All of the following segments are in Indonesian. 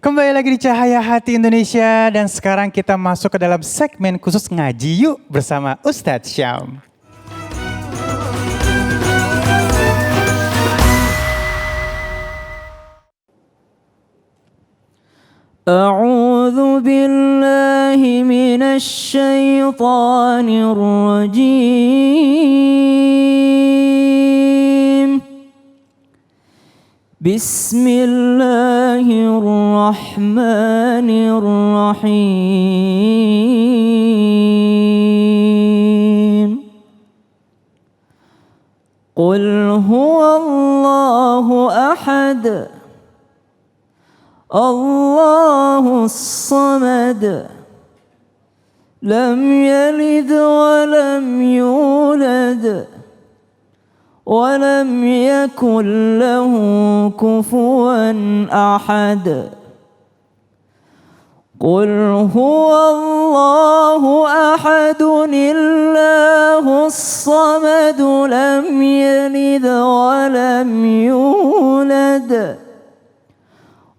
Kembali lagi di Cahaya Hati Indonesia dan sekarang kita masuk ke dalam segmen khusus ngaji yuk bersama Ustadz Syam. أعوذ بالله من الشيطان الرجيم بسم الله الرحمن الرحيم قل هو الله أحد الله الصمد لم يلد ولم يولد ولم يكن له كفوا أحد قل هو الله أحد الله الصمد لم يلد ولم يولد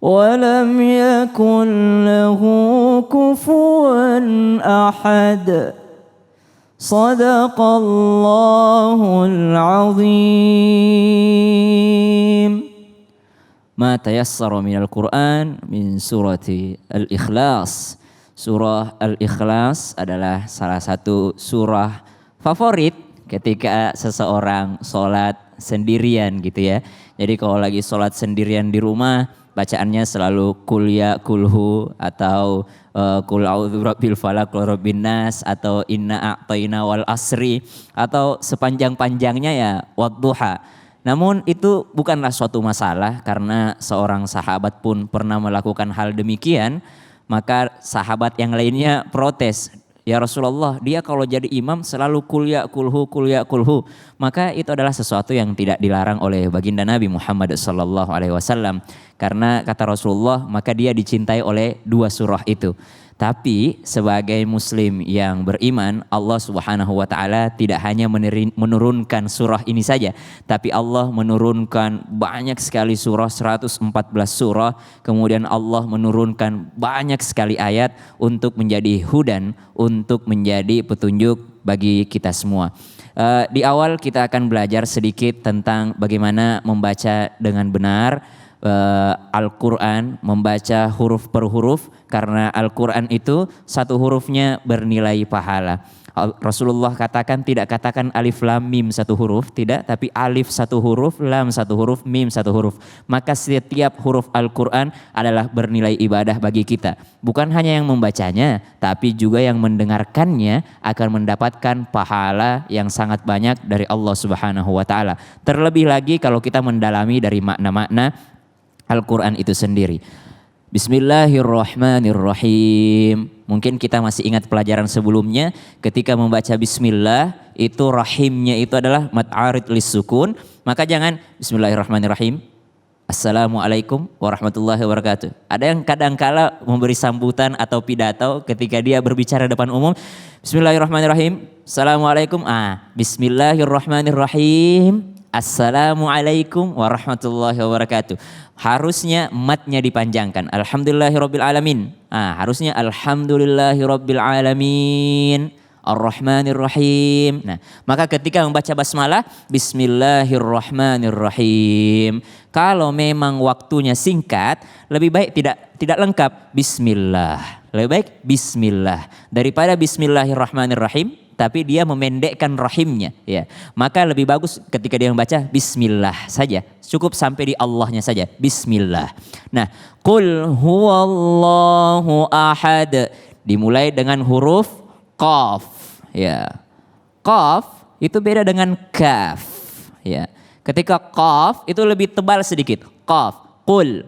ولم يكن له كفوا أحد صدق الله العظيم ما تيسر من القرآن من سورة الإخلاص. Surah Al-Ikhlas adalah salah satu surah favorit ketika seseorang sholat sendirian gitu ya. Jadi kalau lagi sholat sendirian di rumah, bacaannya selalu kul ya kulhu atau kul a'udzu birabbil falaq wa rabbin nas atau inna a'tayna wal asri atau sepanjang-panjangnya ya wadduha. Namun itu bukanlah suatu masalah karena seorang sahabat pun pernah melakukan hal demikian, maka sahabat yang lainnya protes. Ya Rasulullah, dia kalau jadi imam selalu kul ya kulhu. Maka itu adalah sesuatu yang tidak dilarang oleh baginda Nabi Muhammad SAW. Karena kata Rasulullah, maka dia dicintai oleh dua surah itu. Tapi sebagai muslim yang beriman, Allah Subhanahu wa taala tidak hanya menurunkan surah ini saja, tapi Allah menurunkan banyak sekali surah, 114 surah, kemudian Allah menurunkan banyak sekali ayat untuk menjadi hudan, untuk menjadi petunjuk bagi kita semua. Di awal kita akan belajar sedikit tentang bagaimana membaca dengan benar Al-Quran, membaca huruf per huruf, karena Al-Quran itu satu hurufnya bernilai pahala. Rasulullah tidak katakan alif lam mim satu huruf, tidak, tapi alif satu huruf, lam satu huruf, mim satu huruf. Maka setiap huruf Al-Quran adalah bernilai ibadah bagi kita. Bukan hanya yang membacanya, tapi juga yang mendengarkannya akan mendapatkan pahala yang sangat banyak dari Allah Subhanahu wa taala. Terlebih lagi kalau kita mendalami dari makna-makna Al-Quran itu sendiri. Bismillahirrahmanirrahim. Mungkin kita masih ingat pelajaran sebelumnya ketika membaca bismillah itu rahimnya itu adalah mad arid lis sukun. Maka jangan bismillahirrahmanirrahim, assalamualaikum warahmatullahi wabarakatuh. Ada yang kadang-kala memberi sambutan atau pidato ketika dia berbicara depan umum, bismillahirrahmanirrahim, assalamualaikum, bismillahirrahmanirrahim, assalamualaikum warahmatullahi wabarakatuh. Harusnya matnya dipanjangkan. Alhamdulillahirabbil alamin. Harusnya alhamdulillahirabbil alamin. Ar-Rahmanir-Rahim. Nah, maka ketika membaca basmalah, bismillahirrahmanirrahim. Kalau memang waktunya singkat, lebih baik tidak lengkap bismillah. Lebih baik bismillah daripada bismillahirrahmanirrahim tapi dia memendekkan rahimnya ya. Maka lebih bagus ketika dia membaca bismillah saja. Cukup sampai di Allahnya saja. Bismillah. Nah, qul huwallahu ahad dimulai dengan huruf qaf ya. Qaf itu beda dengan kaf ya. Ketika qaf itu lebih tebal sedikit. Qaf, qul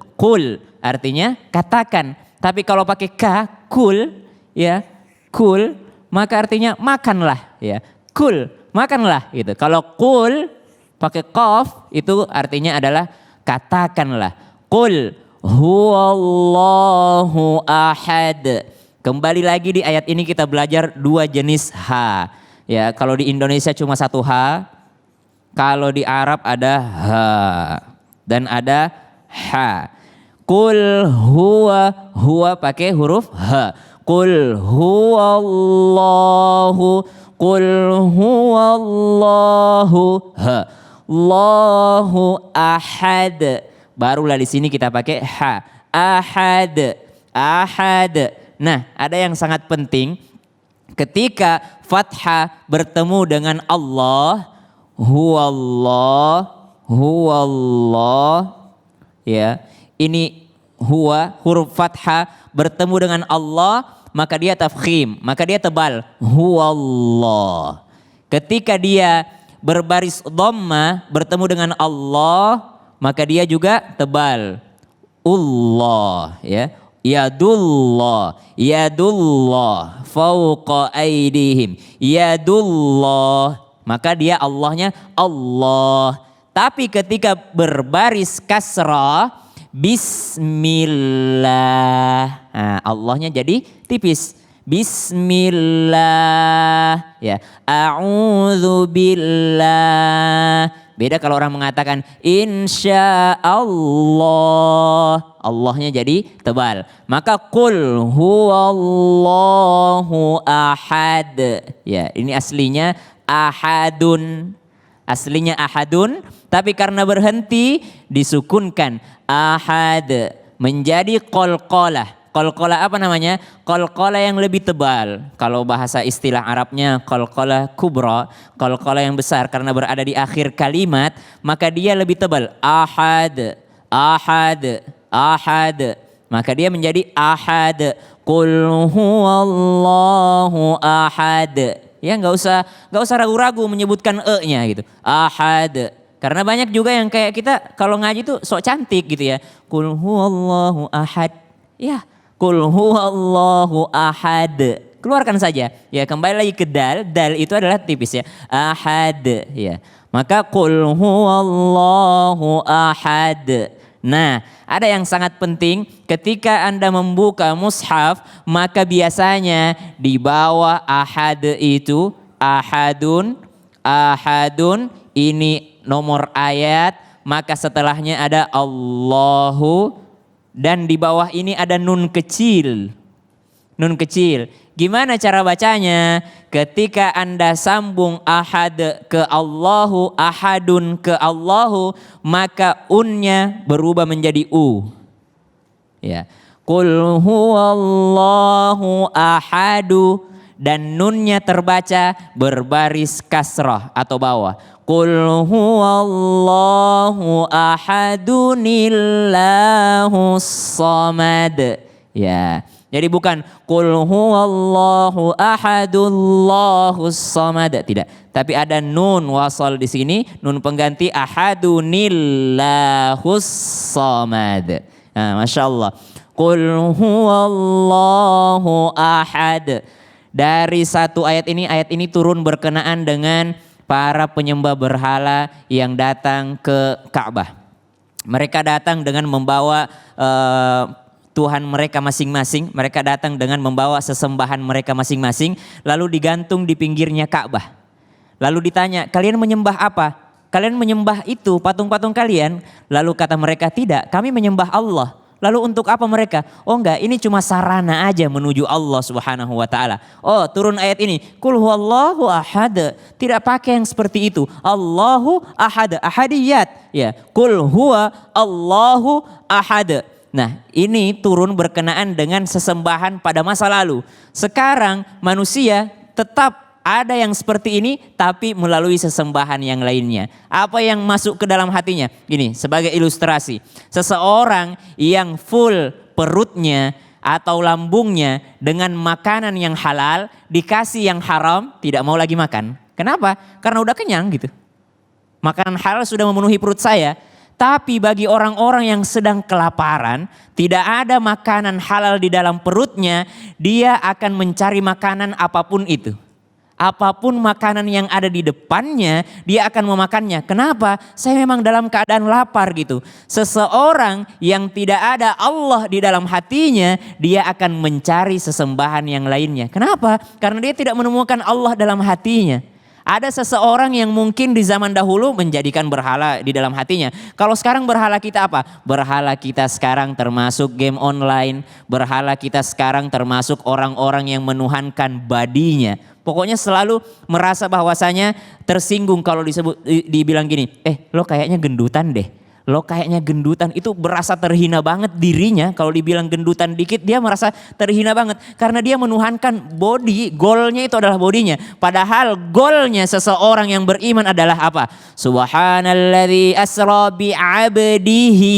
artinya katakan. Tapi kalau pakai ka, kul ya, kul maka artinya makanlah ya. Kul, makanlah gitu. Kalau qul pakai qaf itu artinya adalah katakanlah. Qul huwallahu ahad. Kembali lagi di ayat ini kita belajar dua jenis ha. Ya, kalau di Indonesia cuma satu ha. Kalau di Arab ada ha dan ada ha. Qul huwa pakai huruf ha. Qul huwallahu, qul huwallahu ha. Allahu ahad. Barulah di sini kita pakai ha. Ahad. Nah, ada yang sangat penting ketika fathah bertemu dengan Allah, huwallah, ya. Ini huwa huruf fathah bertemu dengan Allah, maka dia tafkhim, maka dia tebal. Huwallah. Ketika dia berbaris dhamma bertemu dengan Allah, maka dia juga tebal. Allah, ya. Yadullah fauqa aidihim. Yadullah, maka dia Allahnya Allah. Tapi ketika berbaris kasrah, Bismillah. Nah, Allahnya jadi tipis. Bismillah. Ya. A'udzu billah. Beda kalau orang mengatakan insya Allah. Allahnya jadi tebal. Maka qul huwallahu ahad. Ya, ini aslinya ahadun. Aslinya ahadun, tapi karena berhenti disukunkan ahad menjadi qalqalah. Qalqalah apa namanya? Qalqalah yang lebih tebal. Kalau bahasa istilah Arabnya qalqalah kubra, qalqalah yang besar karena berada di akhir kalimat, maka dia lebih tebal. Ahad. Maka dia menjadi ahad. Qul huwallahu ahad. Ya, nggak usah ragu-ragu menyebutkan e-nya gitu. Ahad. Karena banyak juga yang kayak kita kalau ngaji tuh sok cantik gitu ya. Qul huwallahu ahad. Ya, qul huwallahu ahad. Keluarkan saja. Ya, kembali lagi ke dal. Dal itu adalah tipis ya. Ahad, ya. Maka qul huwallahu ahad. Nah, ada yang sangat penting ketika Anda membuka mushaf, maka biasanya di bawah ahad itu ahadun ini nomor ayat, maka setelahnya ada Allahu dan di bawah ini ada nun kecil. Nun kecil. Gimana cara bacanya? Ketika Anda sambung ahad ke Allahu, ahadun ke Allahu, maka unnya berubah menjadi u. Ya. Qul huwallahu ahadu dan nunnya terbaca berbaris kasrah atau bawah. Qul huwallahu ahadunillahus samad. Ya. Jadi bukan qul huwallahu ahadullahus samad, tidak. Tapi ada nun wasal di sini, nun pengganti ahadunillahus samad. Nah, Masya Allah. Qul huwallahu ahad. Dari satu ayat ini turun berkenaan dengan para penyembah berhala yang datang ke Ka'bah. Mereka datang dengan membawa Tuhan mereka masing-masing, mereka datang dengan membawa sesembahan mereka masing-masing, lalu digantung di pinggirnya Ka'bah. Lalu ditanya, kalian menyembah apa? Kalian menyembah itu patung-patung kalian? Lalu kata mereka, tidak, kami menyembah Allah. Lalu untuk apa mereka? Oh enggak, ini cuma sarana aja menuju Allah Subhanahu wa taala. Oh, turun ayat ini, qul huwallahu ahad. Tidak pakai yang seperti itu. Allahu ahad, ahadiyat. Ya, qul huwa Allahu ahad. Nah, ini turun berkenaan dengan sesembahan pada masa lalu. Sekarang manusia tetap ada yang seperti ini tapi melalui sesembahan yang lainnya. Apa yang masuk ke dalam hatinya? Gini, sebagai ilustrasi. Seseorang yang full perutnya atau lambungnya dengan makanan yang halal, dikasih yang haram, tidak mau lagi makan. Kenapa? Karena udah kenyang gitu. Makanan halal sudah memenuhi perut saya. Tapi bagi orang-orang yang sedang kelaparan, tidak ada makanan halal di dalam perutnya, dia akan mencari makanan apapun itu. Apapun makanan yang ada di depannya, dia akan memakannya. Kenapa? Saya memang dalam keadaan lapar gitu. Seseorang yang tidak ada Allah di dalam hatinya, dia akan mencari sesembahan yang lainnya. Kenapa? Karena dia tidak menemukan Allah dalam hatinya. Ada seseorang yang mungkin di zaman dahulu menjadikan berhala di dalam hatinya. Kalau sekarang berhala kita apa? Berhala kita sekarang termasuk game online. Berhala kita sekarang termasuk orang-orang yang menuhankan badinya. Pokoknya selalu merasa bahwasanya tersinggung kalau dibilang gini, lo kayaknya gendutan deh. Lo kayaknya gendutan, itu berasa terhina banget dirinya. Kalau dibilang gendutan dikit dia merasa terhina banget. Karena dia menuhankan body, goalnya itu adalah bodinya. Padahal goalnya seseorang yang beriman adalah apa? Subhanalladzi asra bi'abdihi.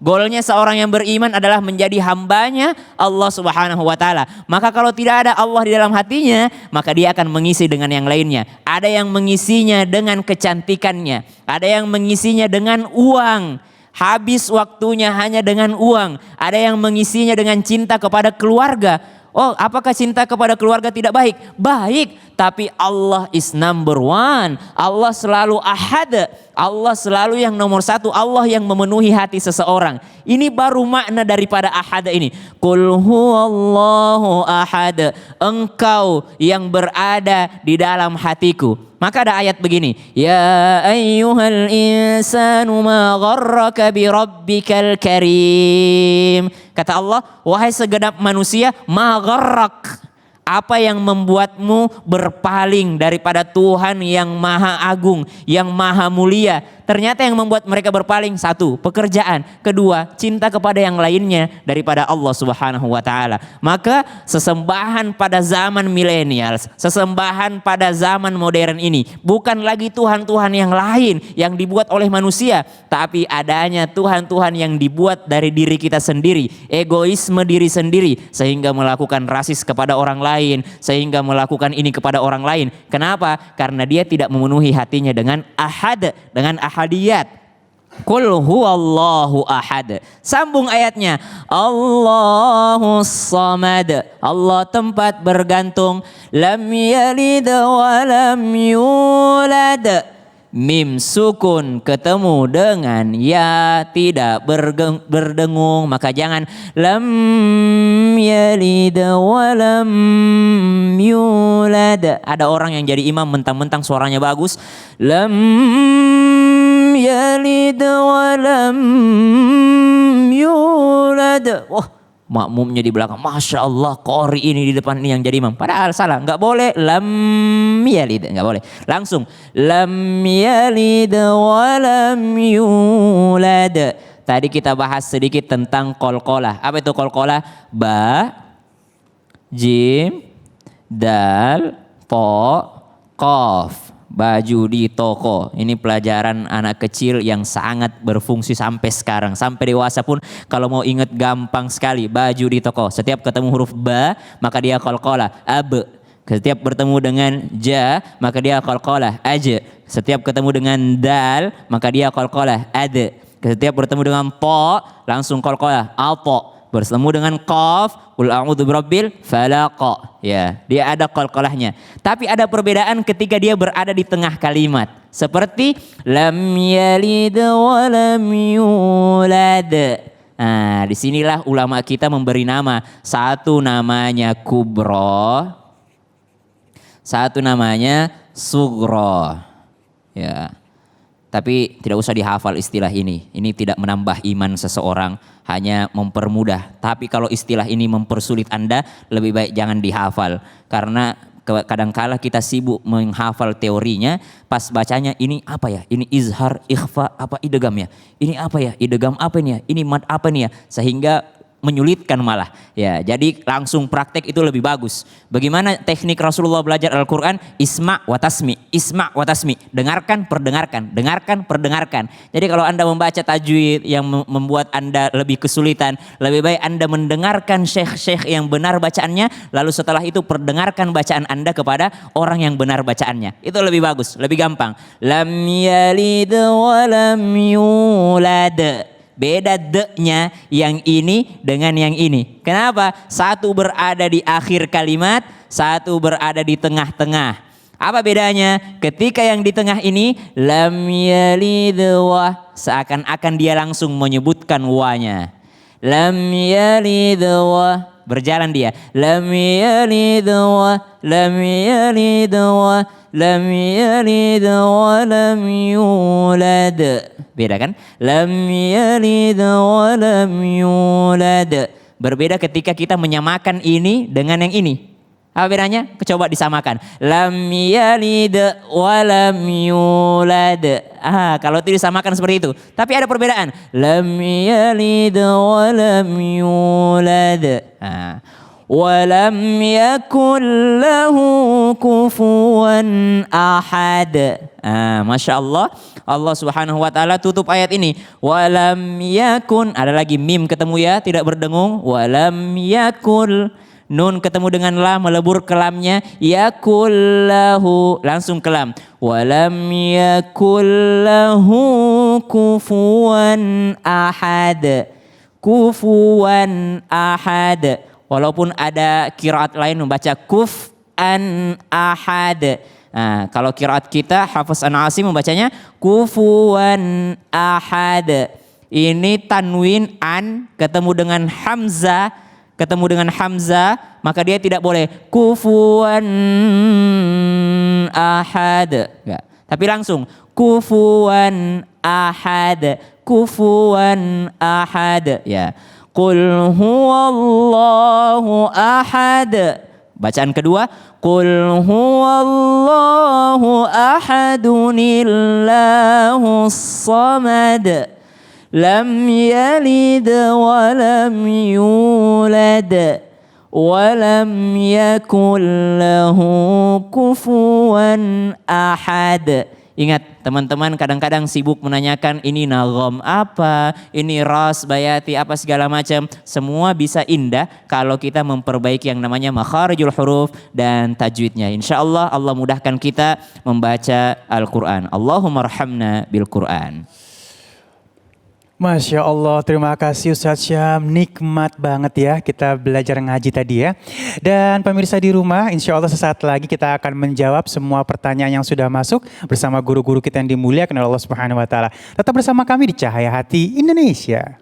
Goalnya seorang yang beriman adalah menjadi hambanya Allah Subhanahu wa Ta'ala. Maka kalau tidak ada Allah di dalam hatinya, maka dia akan mengisi dengan yang lainnya. Ada yang mengisinya dengan kecantikannya, ada yang mengisinya dengan uang. Habis waktunya hanya dengan uang. Ada yang mengisinya dengan cinta kepada keluarga. Oh, apakah cinta kepada keluarga tidak baik? Baik, tapi Allah is number one. Allah selalu ahad. Allah selalu yang nomor satu. Allah yang memenuhi hati seseorang. Ini baru makna daripada ahad ini. Qul huwallahu ahad. Engkau yang berada di dalam hatiku. Maka ada ayat begini. Ya ayyuhal insanu ma gharraka bi rabbikal karim. Kata Allah, wahai segenap manusia, ma gharrak. Apa yang membuatmu berpaling daripada Tuhan yang maha agung, yang maha mulia. Ternyata yang membuat mereka berpaling, satu, pekerjaan. Kedua, cinta kepada yang lainnya daripada Allah Subhanahu wa Ta'ala. Maka sesembahan pada zaman milenial, sesembahan pada zaman modern ini, bukan lagi Tuhan-Tuhan yang lain yang dibuat oleh manusia, tapi adanya Tuhan-Tuhan yang dibuat dari diri kita sendiri. Egoisme diri sendiri, sehingga melakukan rasis kepada orang lain, sehingga melakukan ini kepada orang lain. Kenapa? Karena dia tidak memenuhi hatinya dengan ahad, dengan ahadiyat. Qul huwallahu ahad. Sambung ayatnya. Allahus samad. Allah tempat bergantung. Lam yalid wa lam yulad. Mim sukun ketemu dengan ya tidak berdengung, maka jangan lam yalid wa lam yulad. Ada orang yang jadi imam mentang-mentang suaranya bagus, lam yalid wa lam yulad. Wah, makmumnya di belakang, Masya Allah, qori ini di depan ini yang jadi imam. Padahal salah, nggak boleh lam yalid, nggak boleh. Langsung lam yalid wa lam yulad. Tadi kita bahas sedikit tentang qalqalah. Apa itu qalqalah? Ba, jim, dal, po, qaf. Baju di toko. Ini pelajaran anak kecil yang sangat berfungsi sampai sekarang. Sampai dewasa pun kalau mau ingat gampang sekali. Baju di toko. Setiap ketemu huruf ba, maka dia qalqalah. Ab. Setiap bertemu dengan ja, maka dia qalqalah. Aj. Setiap ketemu dengan dal, maka dia qalqalah. Ad. Setiap bertemu dengan po, langsung qalqalah. Alpo. Bertemu dengan qaf, qul a'udzu birabbil falaq. Ya, dia ada qalqalahnya. Tapi ada perbedaan ketika dia berada di tengah kalimat. Seperti lam yalid wa lam yulad. Nah, disinilah ulama kita memberi nama. Satu namanya kubro, satu namanya sugro. Ya. Tapi tidak usah dihafal istilah ini. Ini tidak menambah iman seseorang, hanya mempermudah. Tapi kalau istilah ini mempersulit Anda, lebih baik jangan dihafal. Karena kadangkala kita sibuk menghafal teorinya, pas bacanya ini apa ya? Ini izhar, ikhfa, apa idgham ya? Ini apa ya? Idgham apa nih ya? Ini mad apa nih ya? Sehingga menyulitkan malah. Ya, jadi langsung praktek itu lebih bagus. Bagaimana teknik Rasulullah belajar Al-Quran? Isma' wa tasmi, isma' wa tasmi. Dengarkan, perdengarkan, dengarkan, perdengarkan. Jadi kalau Anda membaca tajwid yang membuat Anda lebih kesulitan, lebih baik Anda mendengarkan syekh-syekh yang benar bacaannya, lalu setelah itu perdengarkan bacaan Anda kepada orang yang benar bacaannya. Itu lebih bagus, lebih gampang. Lam yalid wa lam yulad. Beda de-nya yang ini dengan yang ini. Kenapa? Satu berada di akhir kalimat, satu berada di tengah-tengah. Apa bedanya? Ketika yang di tengah ini lam yalid wa, seakan-akan dia langsung menyebutkan wa-nya. Lam yalid wa, berjalan dia. Lam yalid wa lam yalid wa lam yalid wa lam yulad. Beda kan? Lam yalid wa lam yulad. Berbeda ketika kita menyamakan ini dengan yang ini. Apa bedanya? Coba disamakan. Lam yalid wa lam yulad. Kalau itu disamakan seperti itu. Tapi ada perbedaan. Lam yalid wa lam yulad. Wa lam yakul lahu kufuwan ahad. Masya Allah. Allah Subhanahu wa taala tutup ayat ini. Wa lam yakun. Ada lagi mim ketemu ya, tidak berdengung. Wa lam yakul. Nun ketemu dengan lam, melebur ke lamnya. Yakullahu, langsung ke lam. Walam yakullahu kufuwan ahad. Kufuwan ahad. Walaupun ada kiraat lain membaca kuf'an ahad. Kalau kiraat kita, Hafiz an Asim membacanya kufuwan ahad. Ini tanwin an ketemu dengan hamzah. Ketemu dengan hamzah, maka dia tidak boleh kufuwan ahad. Enggak. Tapi langsung kufuwan ahad, kufuwan ahad. Ya. Qul huwallahu ahad. Bacaan kedua, qul huwallahu ahadunillahus samad. Lam yalid wa lam yulad wa lam yakul lahu kufuwan ahad. Ingat teman-teman, kadang-kadang sibuk menanyakan ini nagom apa, ini ras, bayati, apa segala macam. Semua bisa indah kalau kita memperbaiki yang namanya makharijul huruf dan tajwidnya. Insya Allah, Allah mudahkan kita membaca Al-Quran. Allahumma arhamna bil Quran. Masya Allah, terima kasih Ustadz Syam, nikmat banget ya kita belajar ngaji tadi ya. Dan pemirsa di rumah, insya Allah sesaat lagi kita akan menjawab semua pertanyaan yang sudah masuk bersama guru-guru kita yang dimuliakan oleh Allah Subhanahu Wa Taala. Tetap bersama kami di Cahaya Hati Indonesia.